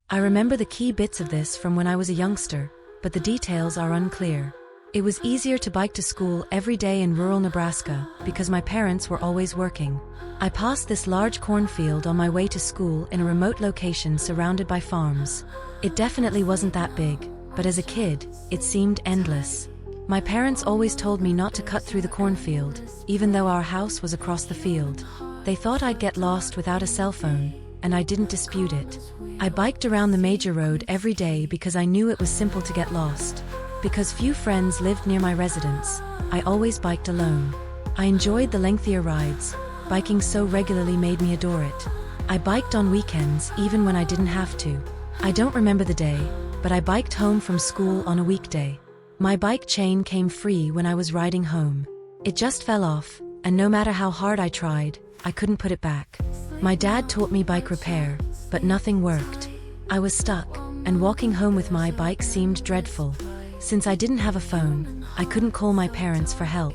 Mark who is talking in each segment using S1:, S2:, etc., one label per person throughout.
S1: I remember the key bits of this from when I was a youngster, but the details are unclear. It was easier to bike to school every day in rural Nebraska because my parents were always working. I passed this large cornfield on my way to school in a remote location surrounded by farms. It definitely wasn't that big, but as a kid, it seemed endless. My parents always told me not to cut through the cornfield, even though our house was across the field. They thought I'd get lost without a cell phone, and I didn't dispute it. I biked around the major road every day because I knew it was simple to get lost. Because few friends lived near my residence, I always biked alone. I enjoyed the lengthier rides. Biking so regularly made me adore it. I biked on weekends even when I didn't have to. I don't remember the day, but I biked home from school on a weekday. My bike chain came free when I was riding home. It just fell off, and no matter how hard I tried, I couldn't put it back. My dad taught me bike repair, but nothing worked. I was stuck, and walking home with my bike seemed dreadful. Since I didn't have a phone, I couldn't call my parents for help.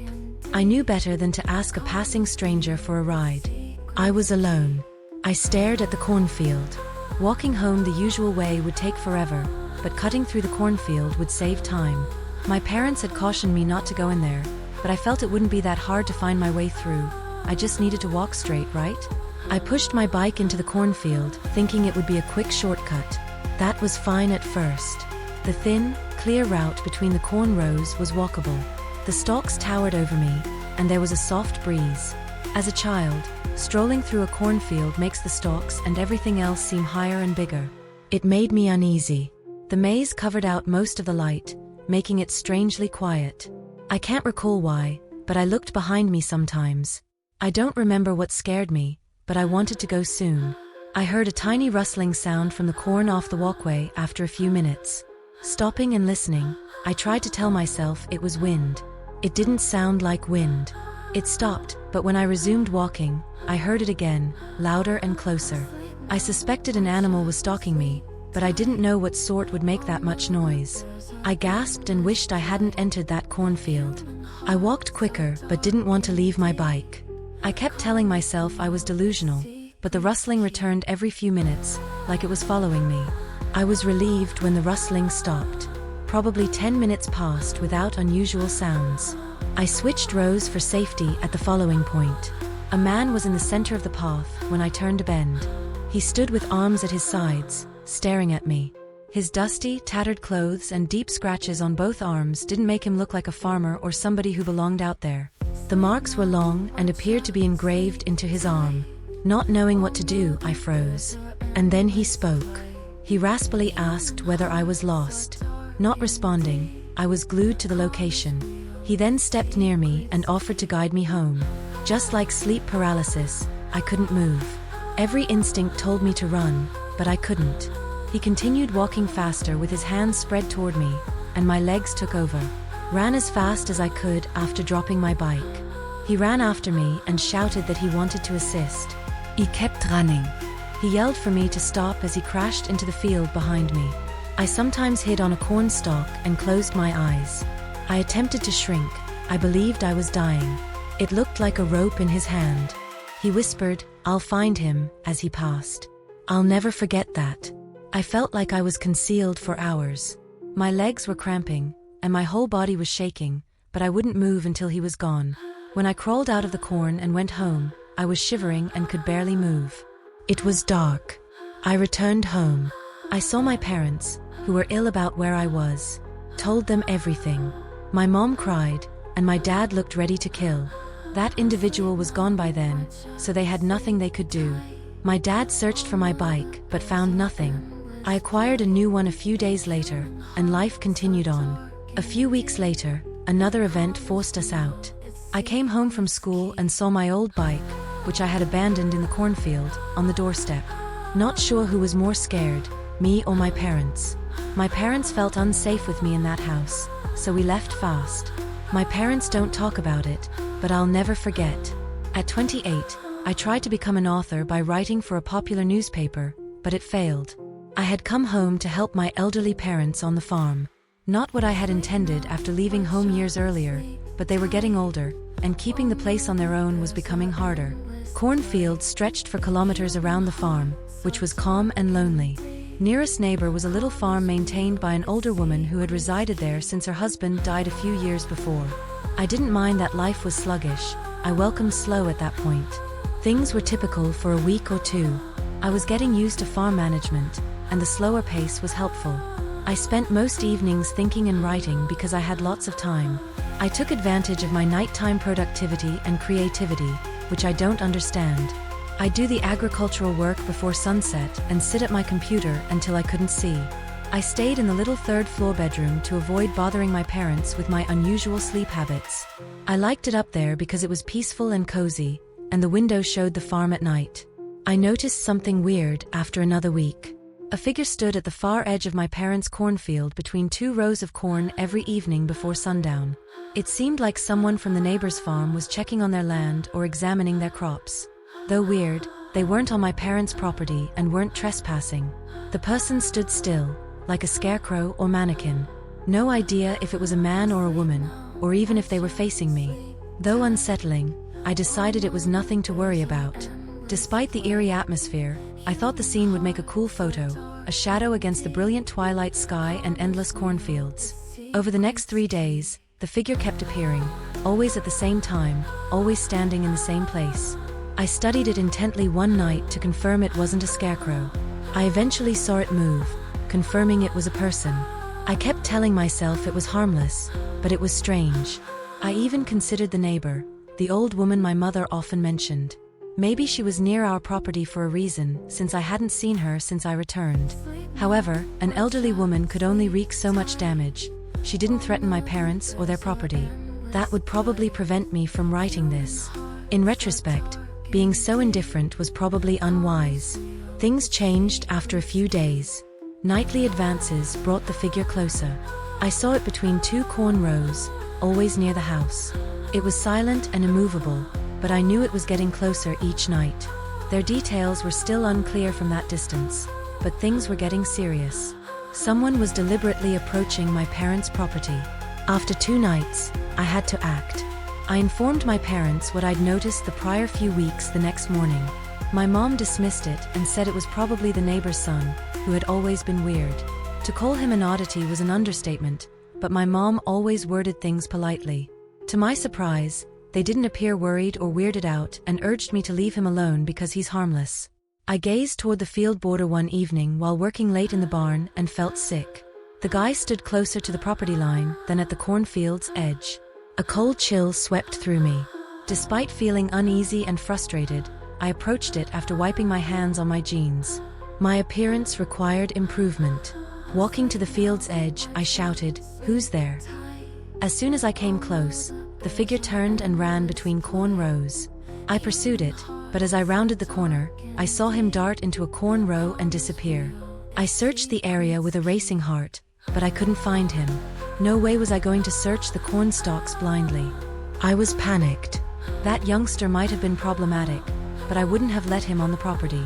S1: I knew better than to ask a passing stranger for a ride. I was alone. I stared at the cornfield. Walking home the usual way would take forever, but cutting through the cornfield would save time. My parents had cautioned me not to go in there, but I felt it wouldn't be that hard to find my way through. I just needed to walk straight, right? I pushed my bike into the cornfield, thinking it would be a quick shortcut. That was fine at first. The thin, clear route between the corn rows was walkable. The stalks towered over me, and there was a soft breeze. As a child, strolling through a cornfield makes the stalks and everything else seem higher and bigger. It made me uneasy. The maize covered out most of the light, making it strangely quiet. I can't recall why, but I looked behind me sometimes. I don't remember what scared me, but I wanted to go soon. I heard a tiny rustling sound from the corn off the walkway after a few minutes. Stopping and listening, I tried to tell myself it was wind. It didn't sound like wind. It stopped, but when I resumed walking, I heard it again, louder and closer. I suspected an animal was stalking me, but I didn't know what sort would make that much noise. I gasped and wished I hadn't entered that cornfield. I walked quicker but didn't want to leave my bike. I kept telling myself I was delusional, but the rustling returned every few minutes, like it was following me. I was relieved when the rustling stopped. Probably 10 minutes passed without unusual sounds. I switched rows for safety at the following point. A man was in the center of the path when I turned a bend. He stood with arms at his sides, staring at me. His dusty, tattered clothes and deep scratches on both arms didn't make him look like a farmer or somebody who belonged out there. The marks were long and appeared to be engraved into his arm. Not knowing what to do, I froze. And then he spoke. He raspily asked whether I was lost. Not responding, I was glued to the location. He then stepped near me and offered to guide me home. Just like sleep paralysis, I couldn't move. Every instinct told me to run, but I couldn't. He continued walking faster with his hands spread toward me, and my legs took over. Ran as fast as I could after dropping my bike. He ran after me and shouted that he wanted to assist. He kept running. He yelled for me to stop as he crashed into the field behind me. I sometimes hid on a corn stalk and closed my eyes. I attempted to shrink. I believed I was dying. It looked like a rope in his hand. He whispered, "I'll find him," as he passed. I'll never forget that. I felt like I was concealed for hours. My legs were cramping, and my whole body was shaking, but I wouldn't move until he was gone. When I crawled out of the corn and went home, I was shivering and could barely move. It was dark. I returned home. I saw my parents, who were ill about where I was. Told them everything. My mom cried, and my dad looked ready to kill. That individual was gone by then, so they had nothing they could do. My dad searched for my bike, but found nothing. I acquired a new one a few days later, and life continued on. A few weeks later, another event forced us out. I came home from school and saw my old bike, which I had abandoned in the cornfield, on the doorstep. Not sure who was more scared, me or my parents. My parents felt unsafe with me in that house, so we left fast. My parents don't talk about it, but I'll never forget. At 28, I tried to become an author by writing for a popular newspaper, but it failed. I had come home to help my elderly parents on the farm. Not what I had intended after leaving home years earlier, but they were getting older, and keeping the place on their own was becoming harder. Cornfields stretched for kilometers around the farm, which was calm and lonely. Nearest neighbor was a little farm maintained by an older woman who had resided there since her husband died a few years before. I didn't mind that life was sluggish. I welcomed slow at that point. Things were typical for a week or two. I was getting used to farm management, and the slower pace was helpful. I spent most evenings thinking and writing because I had lots of time. I took advantage of my nighttime productivity and creativity, which I don't understand. I do the agricultural work before sunset and sit at my computer until I couldn't see. I stayed in the little third-floor bedroom to avoid bothering my parents with my unusual sleep habits. I liked it up there because it was peaceful and cozy, and the window showed the farm at night. I noticed something weird after another week. A figure stood at the far edge of my parents' cornfield between two rows of corn every evening before sundown. It seemed like someone from the neighbor's farm was checking on their land or examining their crops. Though weird, they weren't on my parents' property and weren't trespassing. The person stood still, like a scarecrow or mannequin. No idea if it was a man or a woman, or even if they were facing me. Though unsettling, I decided it was nothing to worry about. Despite the eerie atmosphere, I thought the scene would make a cool photo, a shadow against the brilliant twilight sky and endless cornfields. Over the next 3 days, the figure kept appearing, always at the same time, always standing in the same place. I studied it intently one night to confirm it wasn't a scarecrow. I eventually saw it move, confirming it was a person. I kept telling myself it was harmless, but it was strange. I even considered the neighbor, the old woman my mother often mentioned. Maybe she was near our property for a reason, since I hadn't seen her since I returned. However, an elderly woman could only wreak so much damage. She didn't threaten my parents or their property. That would probably prevent me from writing this. In retrospect, being so indifferent was probably unwise. Things changed after a few days. Nightly advances brought the figure closer. I saw it between two corn rows, always near the house. It was silent and immovable, but I knew it was getting closer each night. Their details were still unclear from that distance, but things were getting serious. Someone was deliberately approaching my parents' property. After 2 nights, I had to act. I informed my parents what I'd noticed the prior few weeks the next morning. My mom dismissed it and said it was probably the neighbor's son, who had always been weird. To call him an oddity was an understatement, but my mom always worded things politely. To my surprise, they didn't appear worried or weirded out and urged me to leave him alone because he's harmless. I gazed toward the field border one evening while working late in the barn and felt sick. The guy stood closer to the property line than at the cornfield's edge. A cold chill swept through me. Despite feeling uneasy and frustrated, I approached it after wiping my hands on my jeans. My appearance required improvement. Walking to the field's edge, I shouted, "Who's there?" As soon as I came close, the figure turned and ran between corn rows. I pursued it, but as I rounded the corner, I saw him dart into a corn row and disappear. I searched the area with a racing heart, but I couldn't find him. No way was I going to search the corn stalks blindly. I was panicked. That youngster might have been problematic, but I wouldn't have let him on the property.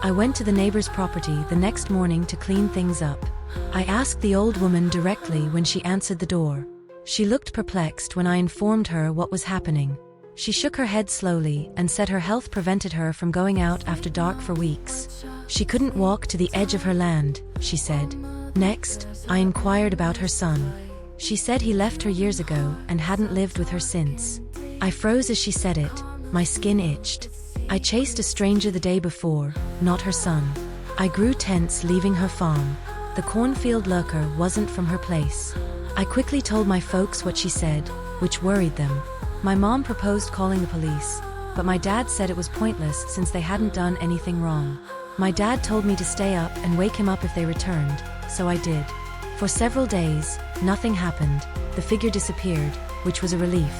S1: I went to the neighbor's property the next morning to clean things up. I asked the old woman directly when she answered the door. She looked perplexed when I informed her what was happening. She shook her head slowly and said her health prevented her from going out after dark for weeks. She couldn't walk to the edge of her land, she said. Next, I inquired about her son. She said he left her years ago and hadn't lived with her since. I froze as she said it. My skin itched. I chased a stranger the day before, not her son. I grew tense leaving her farm. The cornfield lurker wasn't from her place. I quickly told my folks what she said, which worried them. My mom proposed calling the police, but my dad said it was pointless since they hadn't done anything wrong. My dad told me to stay up and wake him up if they returned, so I did. For several days, nothing happened. The figure disappeared, which was a relief.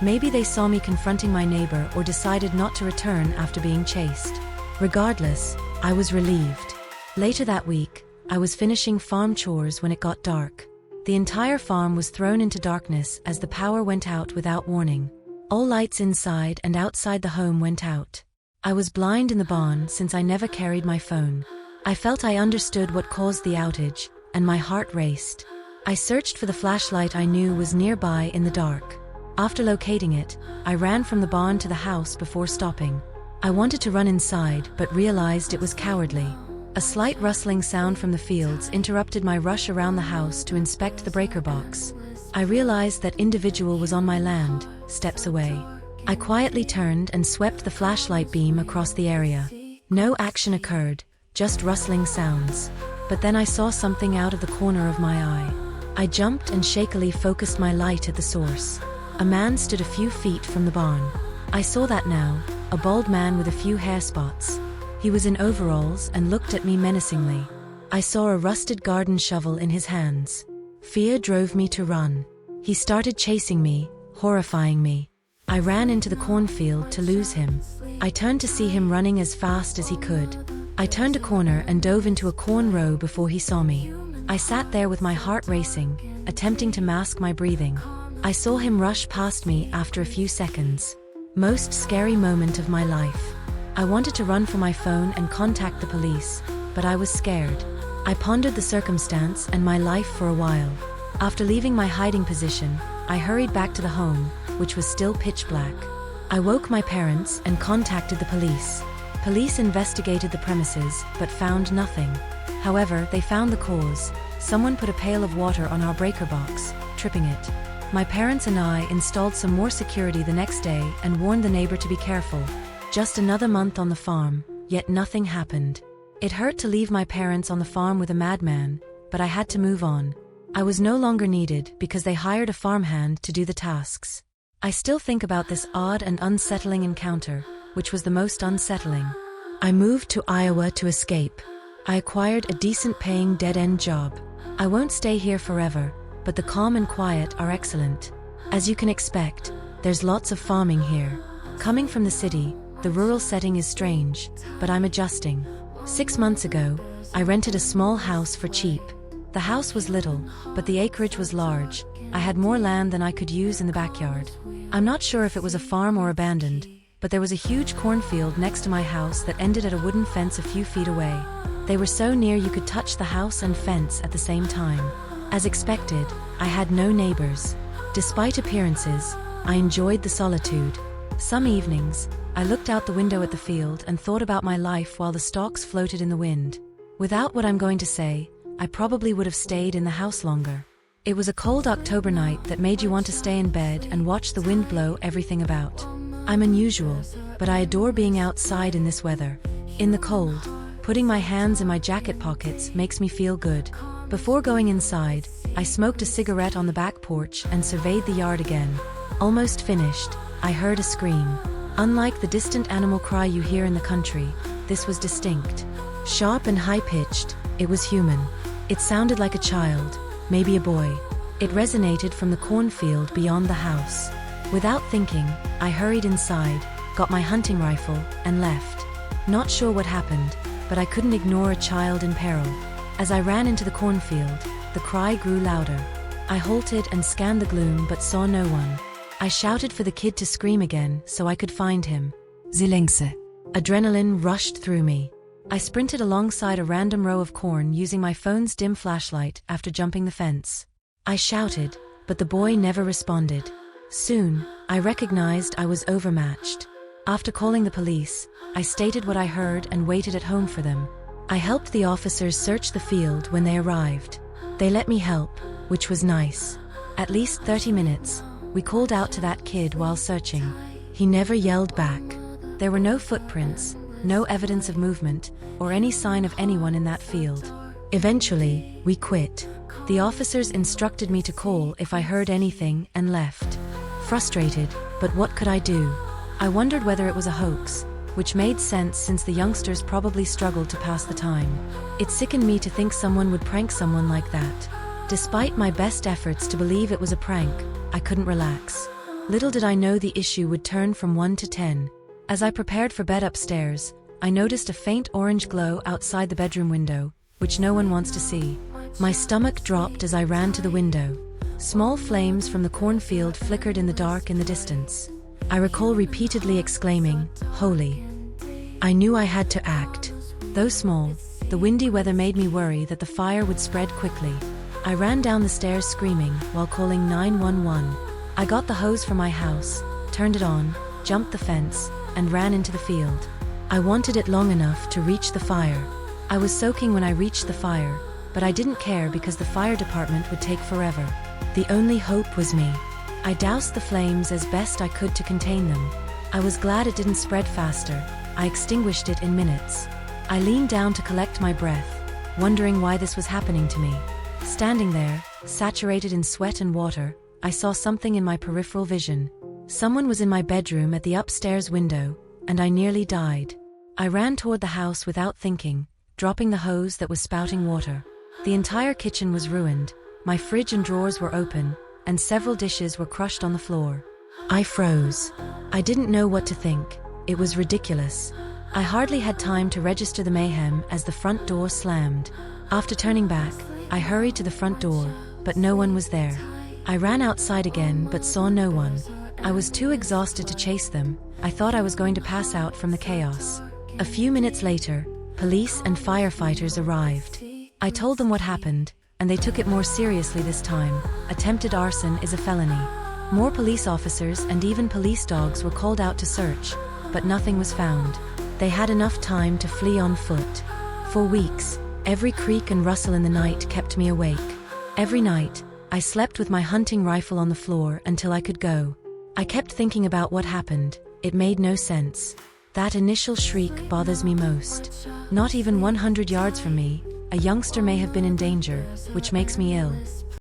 S1: Maybe they saw me confronting my neighbor or decided not to return after being chased. Regardless, I was relieved. Later that week, I was finishing farm chores when it got dark. The entire farm was thrown into darkness as the power went out without warning. All lights inside and outside the home went out. I was blind in the barn since I never carried my phone. I felt I understood what caused the outage, and my heart raced. I searched for the flashlight I knew was nearby in the dark. After locating it, I ran from the barn to the house before stopping. I wanted to run inside but realized it was cowardly. A slight rustling sound from the fields interrupted my rush around the house to inspect the breaker box. I realized that individual was on my land, steps away. I quietly turned and swept the flashlight beam across the area. No action occurred, just rustling sounds. But then I saw something out of the corner of my eye. I jumped and shakily focused my light at the source. A man stood a few feet from the barn. I saw that now, a bald man with a few hair spots. He was in overalls and looked at me menacingly. I saw a rusted garden shovel in his hands. Fear drove me to run. He started chasing me, horrifying me. I ran into the cornfield to lose him. I turned to see him running as fast as he could. I turned a corner and dove into a corn row before he saw me. I sat there with my heart racing, attempting to mask my breathing. I saw him rush past me after a few seconds. Most scary moment of my life. I wanted to run for my phone and contact the police, but I was scared. I pondered the circumstance and my life for a while. After leaving my hiding position, I hurried back to the home, which was still pitch black. I woke my parents and contacted the police. Police investigated the premises, but found nothing. However, they found the cause. Someone put a pail of water on our breaker box, tripping it. My parents and I installed some more security the next day and warned the neighbor to be careful. Just another month on the farm, yet nothing happened. It hurt to leave my parents on the farm with a madman, but I had to move on. I was no longer needed because they hired a farmhand to do the tasks. I still think about this odd and unsettling encounter, which was the most unsettling. I moved to Iowa to escape. I acquired a decent-paying dead-end job. I won't stay here forever, but the calm and quiet are excellent. As you can expect, there's lots of farming here. Coming from the city, the rural setting is strange, but I'm adjusting. 6 months ago, I rented a small house for cheap. The house was little, but the acreage was large. I had more land than I could use in the backyard. I'm not sure if it was a farm or abandoned, but there was a huge cornfield next to my house that ended at a wooden fence a few feet away. They were so near you could touch the house and fence at the same time. As expected, I had no neighbors. Despite appearances, I enjoyed the solitude. Some evenings, I looked out the window at the field and thought about my life while the stalks floated in the wind. Without what I'm going to say, I probably would have stayed in the house longer. It was a cold October night that made you want to stay in bed and watch the wind blow everything about. I'm unusual, but I adore being outside in this weather. In the cold, putting my hands in my jacket pockets makes me feel good. Before going inside, I smoked a cigarette on the back porch and surveyed the yard again. Almost finished, I heard a scream. Unlike the distant animal cry you hear in the country, this was distinct. Sharp and high-pitched, it was human. It sounded like a child, maybe a boy. It resonated from the cornfield beyond the house. Without thinking, I hurried inside, got my hunting rifle, and left. Not sure what happened, but I couldn't ignore a child in peril. As I ran into the cornfield, the cry grew louder. I halted and scanned the gloom but saw no one. I shouted for the kid to scream again so I could find him. Zilengse. Adrenaline rushed through me. I sprinted alongside a random row of corn using my phone's dim flashlight after jumping the fence. I shouted, but the boy never responded. Soon, I recognized I was overmatched. After calling the police, I stated what I heard and waited at home for them. I helped the officers search the field when they arrived. They let me help, which was nice. At least 30 minutes, we called out to that kid while searching. He never yelled back. There were no footprints, no evidence of movement, or any sign of anyone in that field. Eventually, we quit. The officers instructed me to call if I heard anything and left. Frustrated, but what could I do? I wondered whether it was a hoax, which made sense since the youngsters probably struggled to pass the time. It sickened me to think someone would prank someone like that. Despite my best efforts to believe it was a prank, I couldn't relax. Little did I know the issue would turn from 1 to 10. As I prepared for bed upstairs, I noticed a faint orange glow outside the bedroom window, which no one wants to see. My stomach dropped as I ran to the window. Small flames from the cornfield flickered in the dark in the distance. I recall repeatedly exclaiming, "Holy!" I knew I had to act. Though small, the windy weather made me worry that the fire would spread quickly. I ran down the stairs screaming while calling 911. I got the hose from my house, turned it on, jumped the fence, and ran into the field. I wanted it long enough to reach the fire. I was soaking when I reached the fire, but I didn't care because the fire department would take forever. The only hope was me. I doused the flames as best I could to contain them. I was glad it didn't spread faster. I extinguished it in minutes. I leaned down to collect my breath, wondering why this was happening to me. Standing there, saturated in sweat and water, I saw something in my peripheral vision. Someone was in my bedroom at the upstairs window, and I nearly died. I ran toward the house without thinking, dropping the hose that was spouting water. The entire kitchen was ruined. My fridge and drawers were open, and several dishes were crushed on the floor. I froze. I didn't know what to think. It was ridiculous. I hardly had time to register the mayhem as the front door slammed. After turning back, I hurried to the front door, but no one was there. I ran outside again but saw no one. I was too exhausted to chase them. I thought I was going to pass out from the chaos. A few minutes later, police and firefighters arrived. I told them what happened, and they took it more seriously this time. Attempted arson is a felony. More police officers and even police dogs were called out to search, but nothing was found. They had enough time to flee on foot. For weeks, every creak and rustle in the night kept me awake. Every night, I slept with my hunting rifle on the floor until I could go. I kept thinking about what happened. It made no sense. That initial shriek bothers me most. Not even 100 yards from me, a youngster may have been in danger, which makes me ill.